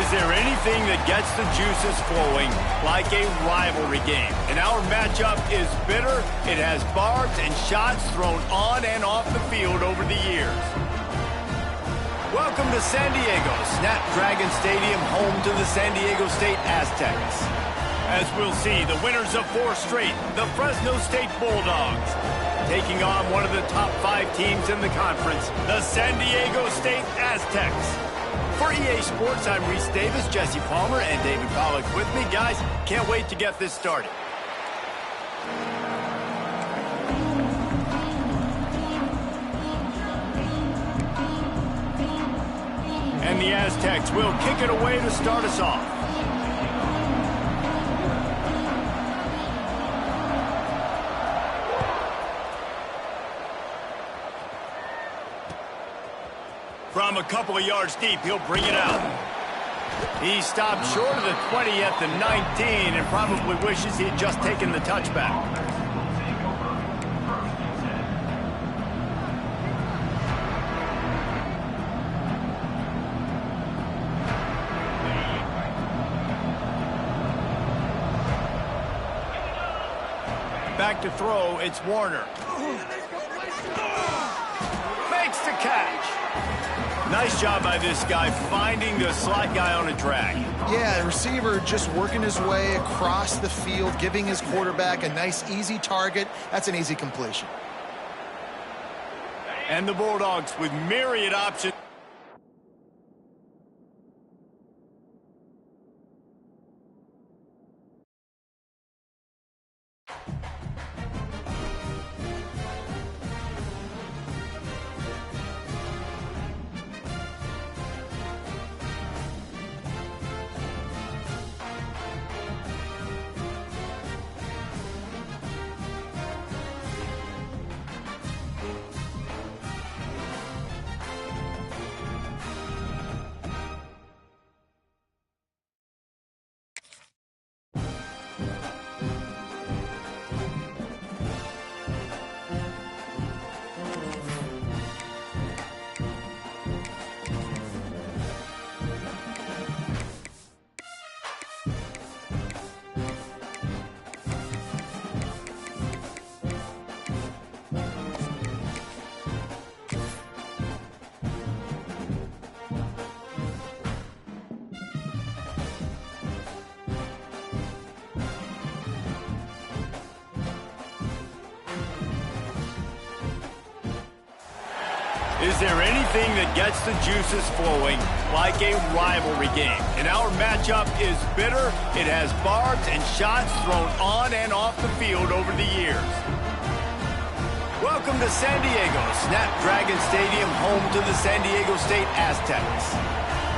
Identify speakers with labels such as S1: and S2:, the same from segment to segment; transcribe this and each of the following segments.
S1: Is there anything that gets the juices flowing like a rivalry game? And our matchup is bitter. It has barbs and shots thrown on and off the field over the years. Welcome to San Diego, Snapdragon Stadium, home to the San Diego State Aztecs. As we'll see, the winners of 4 straight, the Fresno State Bulldogs, taking on one of the top 5 teams in the conference, the San Diego State Aztecs. For EA Sports, I'm Reese Davis, Jesse Palmer, and David Pollack with me. Guys, can't wait to get this started. And the Aztecs will kick it away to start us off. From a couple of yards deep, he'll bring it out. He stopped short of the 20 at the 19 and probably wishes he had just taken the touchback. Back to throw, it's Warner. Makes the catch. Nice job by this guy finding the slot guy on a drag.
S2: Yeah, the receiver just working his way across the field, giving his quarterback a nice, easy target. That's an easy completion.
S1: And the Bulldogs with myriad options. Is there anything that gets the juices flowing like a rivalry game? And our matchup is bitter. It has barbs and shots thrown on and off the field over the years. Welcome to San Diego, Snapdragon Stadium, home to the San Diego State Aztecs.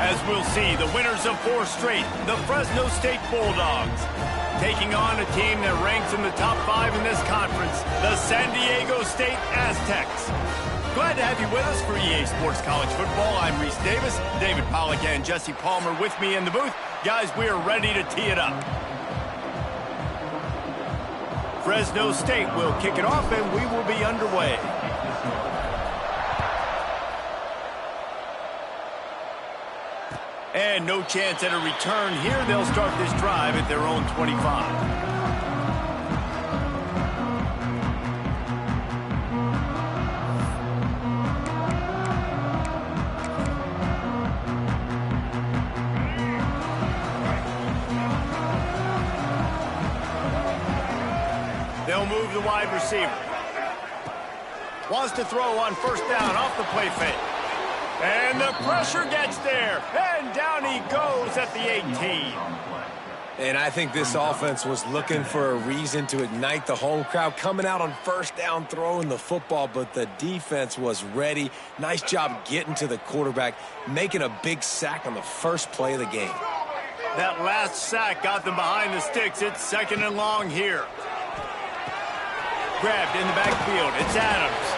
S1: As we'll see, the winners of 4 straight, the Fresno State Bulldogs, taking on a team that ranks in the top 5 in this conference, the San Diego State Aztecs. Glad to have you with us for EA Sports College Football. I'm Reese Davis, David Pollack and Jesse Palmer with me in the booth. Guys, we are ready to tee it up. Fresno State will kick it off and we will be underway. And no chance at a return here. They'll start this drive at their own 25. They'll move the wide receiver. Wants to throw on first down off the play fake. And the pressure gets there. And down he goes at the 18.
S3: And I think this offense was looking for a reason to ignite the home crowd, coming out on first down, throwing the football, but the defense was ready. Nice job getting to the quarterback, making a big sack on the first play of the game.
S1: That last sack got them behind the sticks. It's 2nd and long here. Grabbed in the backfield. It's Adams.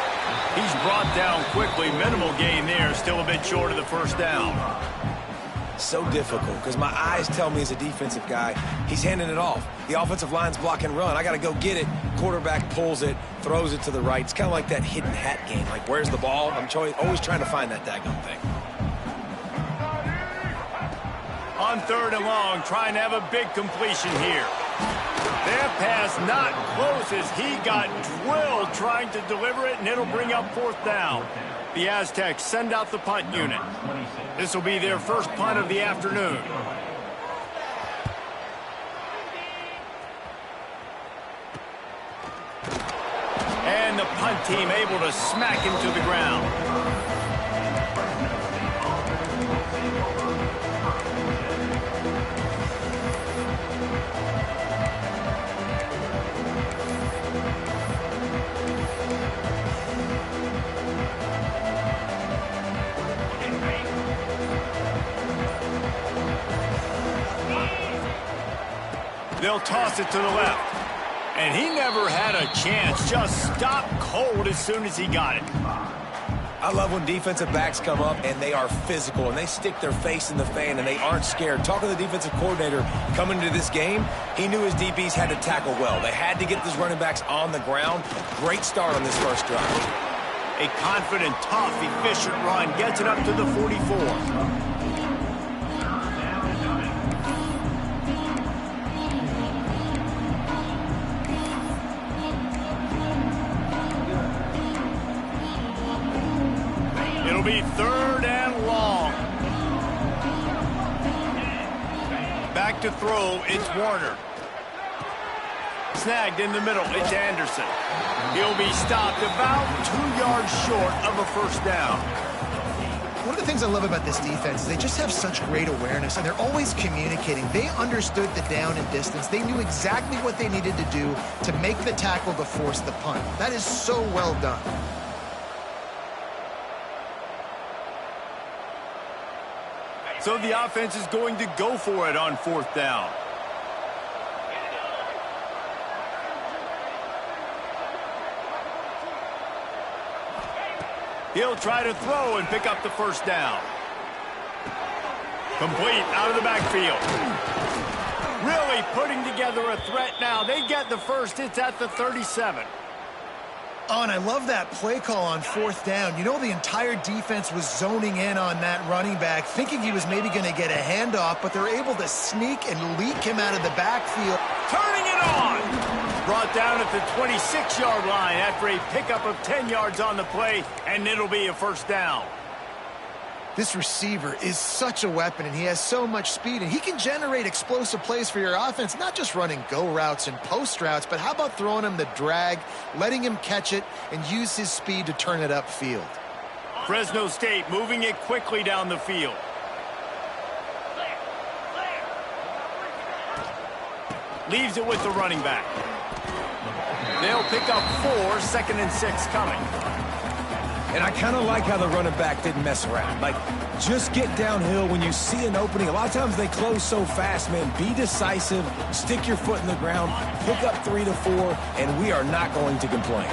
S1: He's brought down quickly. Minimal gain there. Still a bit short of the first down.
S3: So difficult because my eyes tell me as a defensive guy, he's handing it off. The offensive line's block and run. I got to go get it. Quarterback pulls it, throws it to the right. It's kind of like that hidden hat game. Like, where's the ball? I'm always trying to find that daggone thing.
S1: On 3rd and long, trying to have a big completion here. That pass not close as he got drilled trying to deliver it, and it'll bring up 4th down. The Aztecs send out the punt unit. This will be their first punt of the afternoon. And the punt team able to smack him to the ground. They'll toss it to the left. And he never had a chance. Just stopped cold as soon as he got it.
S3: I love when defensive backs come up and they are physical and they stick their face in the fan and they aren't scared. Talking to the defensive coordinator coming into this game, he knew his DBs had to tackle well. They had to get these running backs on the ground. Great start on this first drive.
S1: A confident, tough, efficient run gets it up to the 44. It'll be 3rd and long. Back to throw, it's Warner. Snagged in the middle, it's Anderson. He'll be stopped about 2 yards short of a 1st down.
S2: One of the things I love about this defense is they just have such great awareness, and they're always communicating. They understood the down and distance. They knew exactly what they needed to do to make the tackle to force the punt. That is so well done.
S1: So the offense is going to go for it on 4th down. He'll try to throw and pick up the 1st down. Complete out of the backfield. Really putting together a threat now. They get the first. It's at the 37.
S2: Oh, and I love that play call on 4th down. You know, the entire defense was zoning in on that running back, thinking he was maybe going to get a handoff, but they're able to sneak and leak him out of the backfield.
S1: Turning it on! Brought down at the 26-yard line after a pickup of 10 yards on the play, and it'll be a 1st down.
S2: This receiver is such a weapon, and he has so much speed, and he can generate explosive plays for your offense, not just running go routes and post routes, but how about throwing him the drag, letting him catch it, and use his speed to turn it upfield.
S1: Fresno State moving it quickly down the field. Leaves it with the running back. They'll pick up 4, 2nd and 6 coming.
S3: And I kind of like how the running back didn't mess around. Like, just get downhill when you see an opening. A lot of times they close so fast, man. Be decisive, stick your foot in the ground, pick up 3 to 4, and we are not going to complain.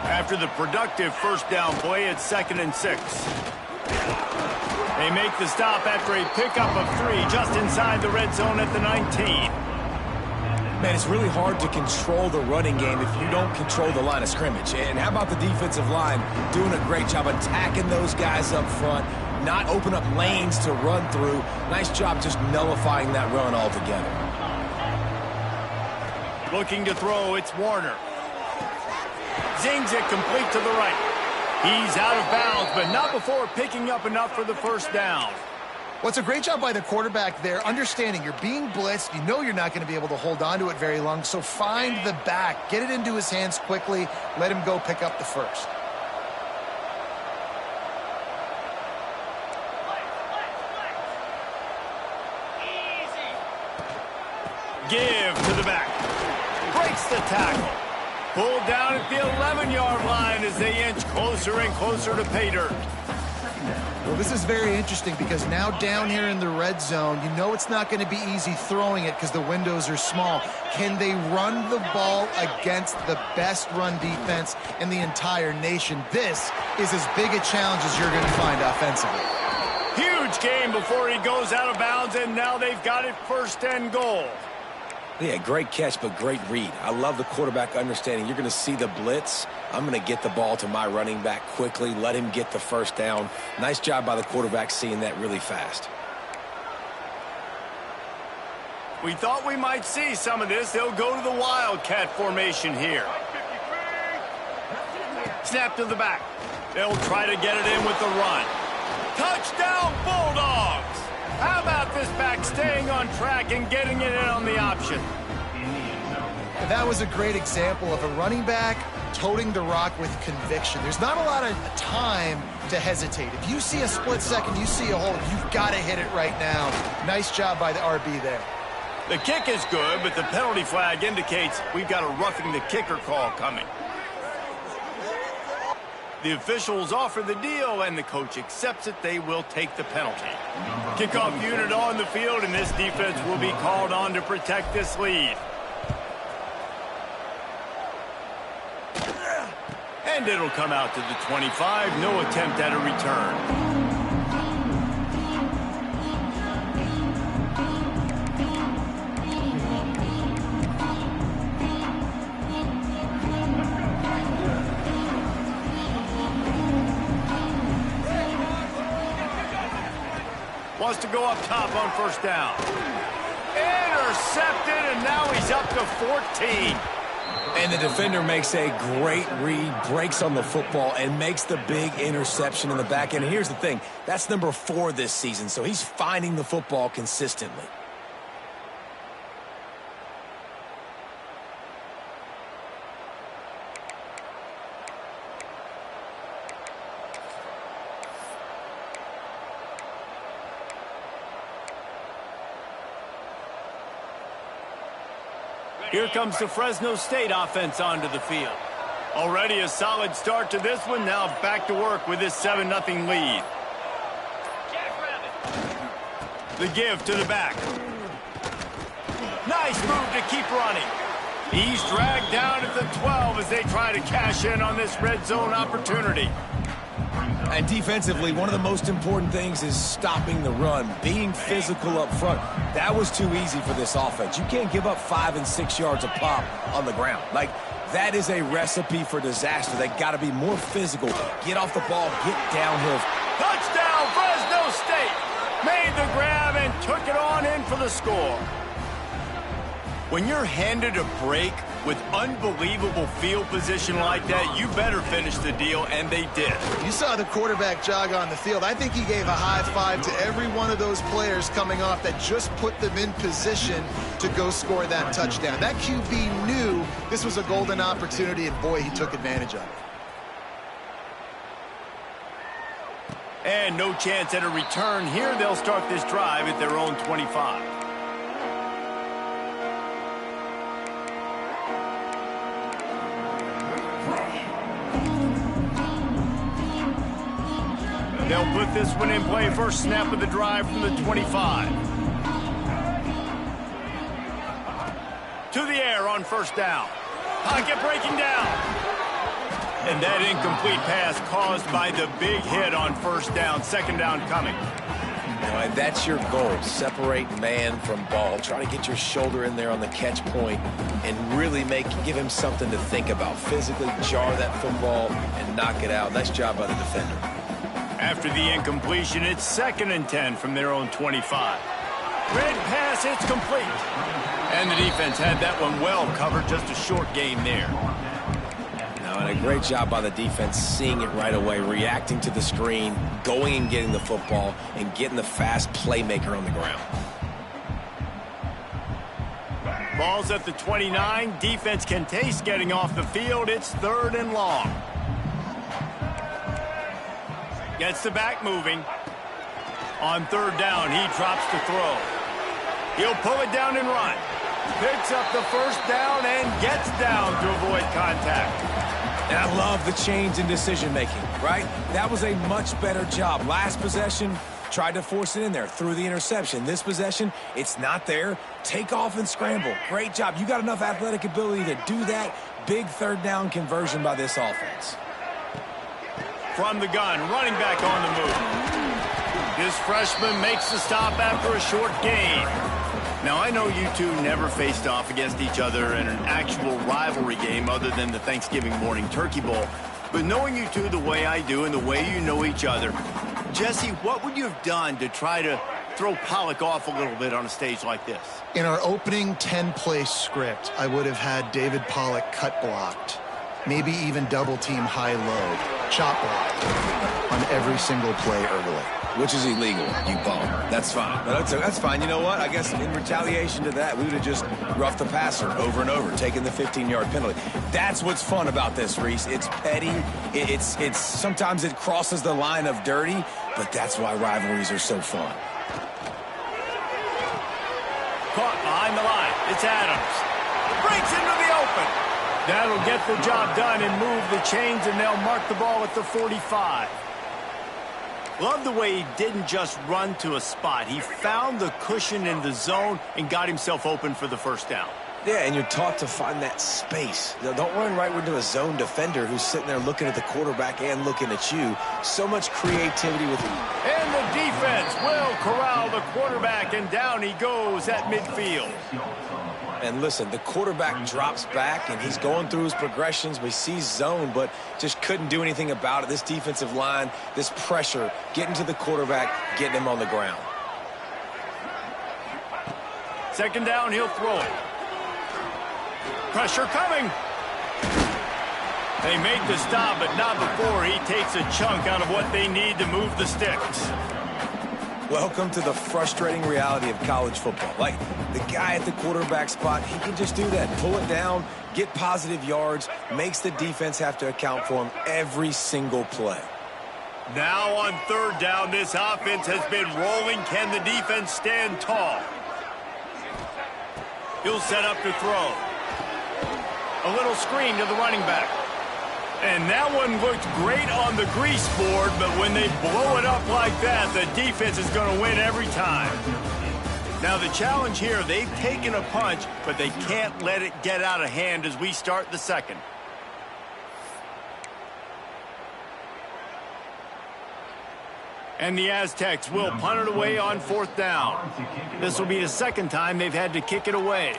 S1: After the productive 1st down play, it's 2nd and 6. They make the stop after a pickup of 3 just inside the red zone at the 19.
S3: Man, it's really hard to control the running game if you don't control the line of scrimmage. And how about the defensive line doing a great job attacking those guys up front, not open up lanes to run through. Nice job just nullifying that run altogether.
S1: Looking to throw, it's Warner. Zings it complete to the right. He's out of bounds, but not before picking up enough for the 1st down.
S2: Well, it's a great job by the quarterback there, understanding you're being blitzed. You know you're not going to be able to hold on to it very long, so find the back. Get it into his hands quickly. Let him go pick up the 1st.
S1: Give to the back. Breaks the tackle. Pulled down at the 11-yard line as they inch closer and closer to pay dirt.
S2: Well, this is very interesting because now down here in the red zone, you know it's not going to be easy throwing it because the windows are small. Can they run the ball against the best run defense in the entire nation? This is as big a challenge as you're going to find offensively.
S1: Huge game before he goes out of bounds, and now they've got it 1st and goal.
S3: Yeah, great catch, but great read. I love the quarterback understanding. You're going to see the blitz. I'm going to get the ball to my running back quickly, let him get the 1st down. Nice job by the quarterback seeing that really fast.
S1: We thought we might see some of this. They'll go to the Wildcat formation here. Snap to the back. They'll try to get it in with the run. Touchdown, Bulldogs! How about this back staying on track and getting it in on the option?
S2: That was a great example of a running back toting the rock with conviction. There's not a lot of time to hesitate. If you see a split second, you see a hole, you've got to hit it right now. Nice job by the RB there.
S1: The kick is good, but the penalty flag indicates we've got a roughing the kicker call coming. The officials offer the deal, and the coach accepts it. They will take the penalty. Kickoff unit on the field, and this defense will be called on to protect this lead. And it'll come out to the 25. No attempt at a return. Wants to go up top on first down. Intercepted, and now he's up to 14.
S3: And the defender makes a great read, breaks on the football, and makes the big interception in the back end. And here's the thing, that's number 4 this season, so he's finding the football consistently.
S1: Here comes the Fresno State offense onto the field. Already a solid start to this one. Now back to work with this 7-0 lead. The give to the back. Nice move to keep running. He's dragged down at the 12 as they try to cash in on this red zone opportunity.
S3: And defensively, one of the most important things is stopping the run, being physical up front. That was too easy for this offense. You can't give up 5 and 6 yards a pop on the ground. Like, that is a recipe for disaster. They got to be more physical. Get off the ball, get downhill.
S1: Touchdown, Fresno State! Made the grab and took it on in for the score. When you're handed a break with unbelievable field position like that, you better finish the deal, and they did.
S2: You saw the quarterback jog on the field. I think he gave a high five to every one of those players coming off that just put them in position to go score that touchdown. That QB knew this was a golden opportunity, and boy, he took advantage of it.
S1: And no chance at a return here. They'll start this drive at their own 25. They'll put this one in play. First snap of the drive from the 25. To the air on first down. Pocket breaking down. And that incomplete pass caused by the big hit on first down. Second down coming.
S3: And that's your goal. Separate man from ball. Try to get your shoulder in there on the catch point and really give him something to think about. Physically jar that football and knock it out. Nice job by the defender.
S1: After the incompletion, it's 2nd and 10 from their own 25. Red pass, it's complete. And the defense had that one well covered, just a short gain there.
S3: Now, and a great job by the defense seeing it right away, reacting to the screen, going and getting the football, and getting the fast playmaker on the ground.
S1: Ball's at the 29. Defense can taste getting off the field. It's 3rd and long. Gets the back moving. On 3rd down, he drops the throw. He'll pull it down and run. Picks up the first down and gets down to avoid contact.
S3: And I love the change in decision-making, right? That was a much better job. Last possession, tried to force it in there, threw the interception. This possession, it's not there. Take off and scramble. Great job. You got enough athletic ability to do that. Big 3rd down conversion by this offense.
S1: From the gun, running back on the move. This freshman makes the stop after a short gain. Now, I know you two never faced off against each other in an actual rivalry game other than the Thanksgiving morning Turkey Bowl. But knowing you two the way I do and the way you know each other, Jesse, what would you have done to try to throw Pollock off a little bit on a stage like this?
S2: In our opening 10-play script, I would have had David Pollock cut blocked, maybe even double team high-low, chop blocked on every single play early.
S3: Which is illegal, you bum. That's fine. But that's fine. You know what? I guess in retaliation to that, we would have just roughed the passer over and over, taking the 15-yard penalty. That's what's fun about this, Reese. It's petty. It's sometimes it crosses the line of dirty, but that's why rivalries are so fun.
S1: Caught behind the line. It's Adams. Breaks into the open. That'll get the job done and move the chains, and they'll mark the ball at the 45. Love the way he didn't just run to a spot. He found the cushion in the zone and got himself open for the first down.
S3: Yeah, and you're taught to find that space. Don't run right into a zone defender who's sitting there looking at the quarterback and looking at you. So much creativity with him.
S1: And the defense will corral the quarterback, and down he goes at midfield.
S3: And listen, the quarterback drops back, and he's going through his progressions. We see zone, but just couldn't do anything about it. This defensive line, this pressure, getting to the quarterback, getting him on the ground.
S1: Second down, he'll throw it. Pressure coming. They make the stop, but not before he takes a chunk out of what they need to move the sticks.
S3: Welcome to the frustrating reality of college football. Like, the guy at the quarterback spot, he can just do that. Pull it down, get positive yards, makes the defense have to account for him every single play.
S1: Now on third down, this offense has been rolling. Can the defense stand tall? He'll set up to throw. A little screen to the running back. And that one looked great on the grease board, but when they blow it up like that, the defense is going to win every time. Now the challenge here, they've taken a punch, but they can't let it get out of hand as we start the second. And the Aztecs will punt it away on fourth down. This will be the second time they've had to kick it away.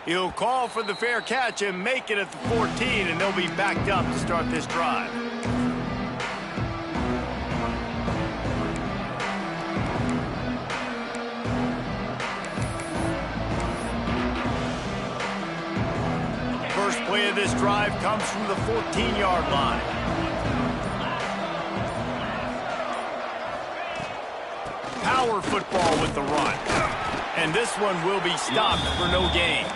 S1: He'll call for the fair catch and make it at the 14, and they'll be backed up to start this drive. First play of this drive comes from the 14-yard line. Power football with the run. And this one will be stopped for no gain.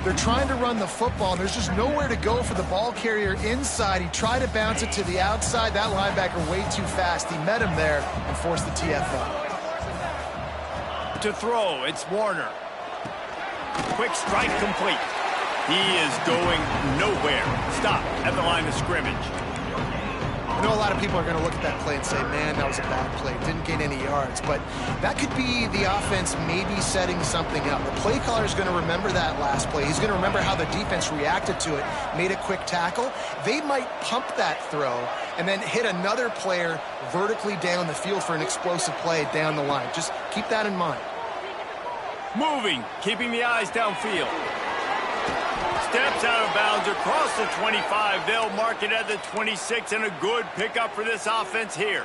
S2: They're trying to run the football, and there's just nowhere to go for the ball carrier inside. He tried to bounce it to the outside. That linebacker way too fast. He met him there and forced the TFL.
S1: To throw, it's Warner. Quick strike complete. He is going nowhere. Stop at the line of scrimmage.
S2: I know a lot of people are going to look at that play and say, man, that was a bad play. Didn't gain any yards. But that could be the offense maybe setting something up. The play caller is going to remember that last play. He's going to remember how the defense reacted to it, made a quick tackle. They might pump that throw and then hit another player vertically down the field for an explosive play down the line. Just keep that in mind.
S1: Moving, keeping the eyes downfield. Steps out of bounds across the 25. They'll mark it at the 26, and a good pickup for this offense here.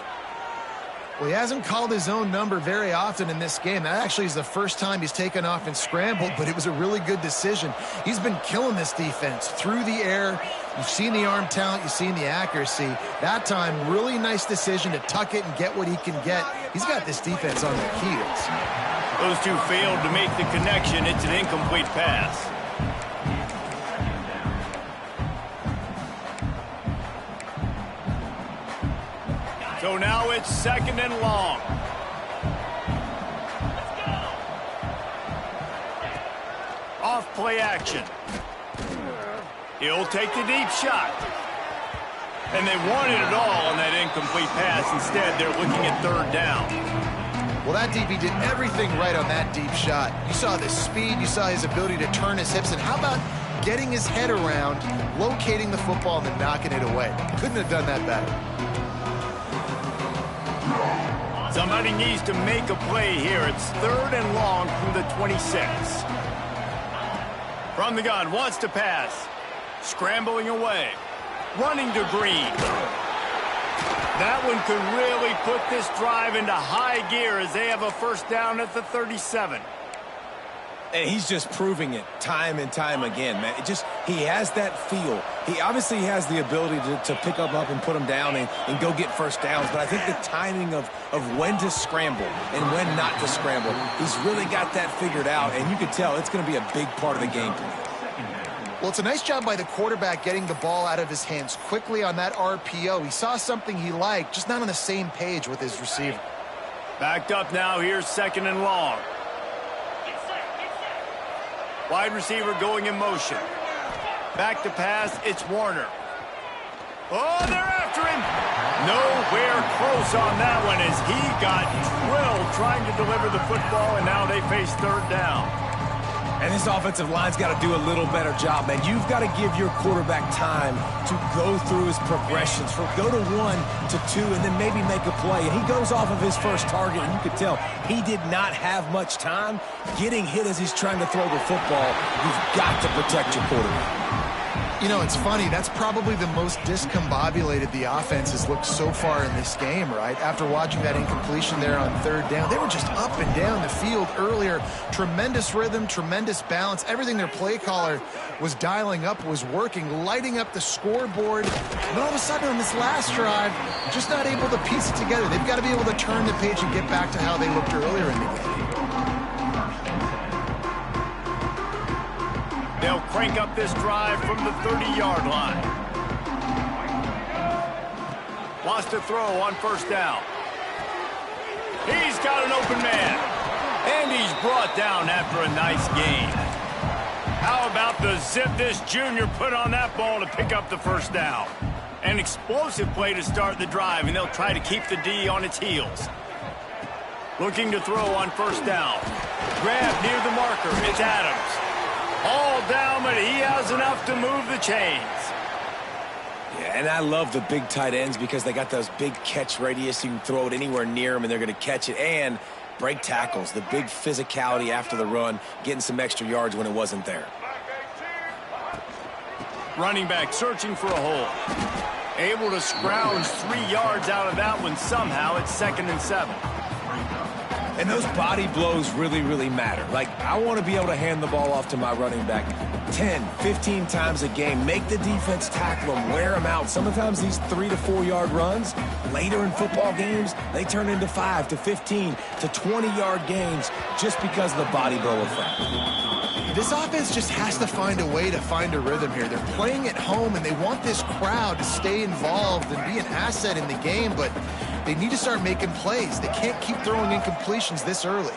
S2: Well, he hasn't called his own number very often in this game. That actually is the first time he's taken off and scrambled, but it was a really good decision. He's been killing this defense through the air. You've seen the arm talent. You've seen the accuracy. That time, really nice decision to tuck it and get what he can get. He's got this defense on their heels.
S1: Those two failed to make the connection. It's an incomplete pass. So now it's second and long. Off play action. He'll take the deep shot. And they wanted it all on that incomplete pass. Instead, they're looking at third down.
S2: Well, that DB did everything right on that deep shot. You saw the speed. You saw his ability to turn his hips. And how about getting his head around, locating the football, and then knocking it away? Couldn't have done that better.
S1: Somebody needs to make a play here. It's third and long from the 26. From the gun, wants to pass. Scrambling away. Running to Green. That one could really put this drive into high gear as they have a first down at the 37.
S3: And he's just proving it time and time again, man. He has that feel. He obviously has the ability to pick up and put them down and go get first downs. But I think the timing of when to scramble and when not to scramble, he's really got that figured out. And you can tell it's going to be a big part of the game plan.
S2: Well, it's a nice job by the quarterback getting the ball out of his hands quickly on that RPO. He saw something he liked, just not on the same page with his receiver.
S1: Backed up now. Here's second and long. Wide receiver going in motion. Back to pass, it's Warner. Oh, they're after him. Nowhere close on that one as he got drilled trying to deliver the football, and now they face third down.
S3: And this offensive line's got to do a little better job, man. You've got to give your quarterback time to go through his progressions, from go to 1 to 2, and then maybe make a play. And he goes off of his first target, and you could tell he did not have much time getting hit as he's trying to throw the football. You've got to protect your quarterback.
S2: You know, it's funny. That's probably the most discombobulated the offense has looked so far in this game, right? After watching that incompletion there on third down, they were just up and down the field earlier. Tremendous rhythm, tremendous balance. Everything their play caller was dialing up was working, lighting up the scoreboard. And all of a sudden on this last drive, just not able to piece it together. They've got to be able to turn the page and get back to how they looked earlier in the game.
S1: They'll crank up this drive from the 30-yard line. Wants to throw on first down. He's got an open man. And he's brought down after a nice gain. How about the zip this junior put on that ball to pick up the first down? An explosive play to start the drive, and they'll try to keep the D on its heels. Looking to throw on first down. Grab near the marker. It's Adams. All down, but he has enough to move the chains.
S3: Yeah, and I love the big tight ends because they got those big catch radius. You can throw it anywhere near them, and they're going to catch it. And break tackles, the big physicality after the run, getting some extra yards when it wasn't there.
S1: Running back searching for a hole. Able to scrounge 3 yards out of that one somehow. It's 2nd and 7.
S3: And those body blows really, really matter. Like, I want to be able to hand the ball off to my running back 10, 15 times a game. Make the defense tackle them, wear them out. Sometimes these 3 to 4 yard runs, later in football games, they turn into 5 to 15 to 20-yard gains just because of the body blow effect.
S2: This offense just has to find a way to find a rhythm here. They're playing at home, and they want this crowd to stay involved and be an asset in the game, but they need to start making plays. They can't keep throwing incompletions this early.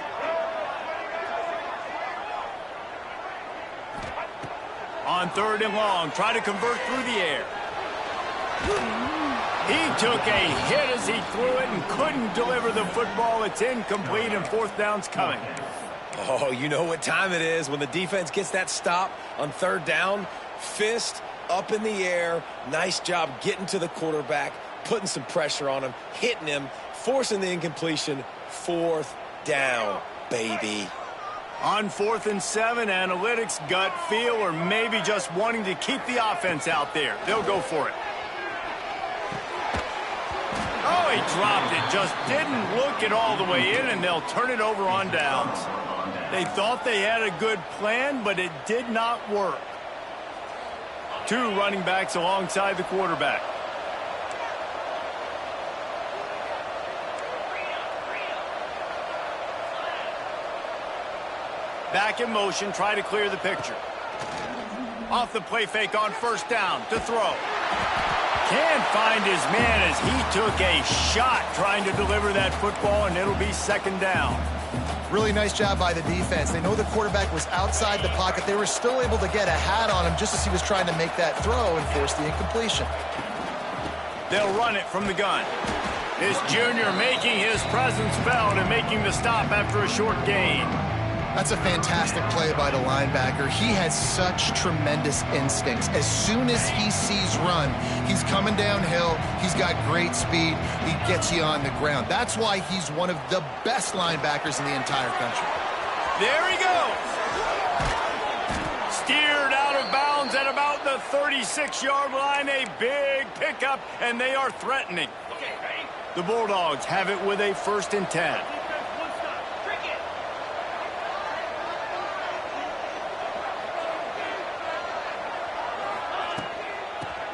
S1: On 3rd and long, try to convert through the air. He took a hit as he threw it and couldn't deliver the football. It's incomplete, and 4th down's coming.
S3: Oh, you know what time it is when the defense gets that stop on 3rd down. Fist up in the air. Nice job getting to the quarterback, putting some pressure on him, hitting him, forcing the incompletion. 4th down, baby.
S1: On 4th and 7, analytics, gut feel, or maybe just wanting to keep the offense out there. They'll go for it. Oh, he dropped it. Just didn't look it all the way in, and they'll turn it over on downs. They thought they had a good plan, but it did not work. 2 running backs alongside the quarterback. Back in motion, try to clear the picture. Off the play fake on 1st down to throw. Can't find his man as he took a shot trying to deliver that football, and it'll be 2nd down.
S2: Really nice job by the defense. They know the quarterback was outside the pocket. They were still able to get a hat on him just as he was trying to make that throw and force the incompletion.
S1: They'll run it from the gun. This junior making his presence felt and making the stop after a short gain.
S2: That's a fantastic play by the linebacker. He has such tremendous instincts. As soon as he sees run, he's coming downhill. He's got great speed. He gets you on the ground. That's why he's one of the best linebackers in the entire country.
S1: There he goes. Steered out of bounds at about the 36-yard line. A big pickup, and they are threatening.
S4: Okay, ready?
S1: The Bulldogs have it with a 1st and 10.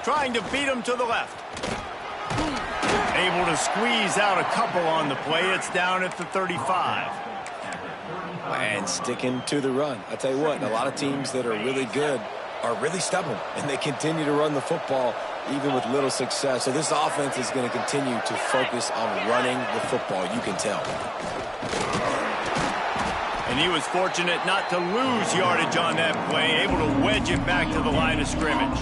S1: Trying to beat him to the left. Able to squeeze out a couple on the play. It's down at the 35.
S3: And sticking to the run. I tell you what, a lot of teams that are really good are really stubborn, and they continue to run the football even with little success. So this offense is going to continue to focus on running the football, you can tell.
S1: And he was fortunate not to lose yardage on that play, able to wedge it back to the line of scrimmage.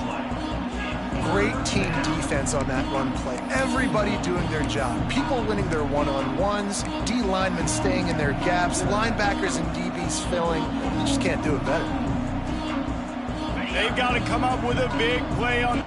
S2: Great team defense on that run play. Everybody doing their job. People winning their one-on-ones, D linemen staying in their gaps, linebackers and DBs filling. You just can't do it better.
S1: They've got to come up with a big play on...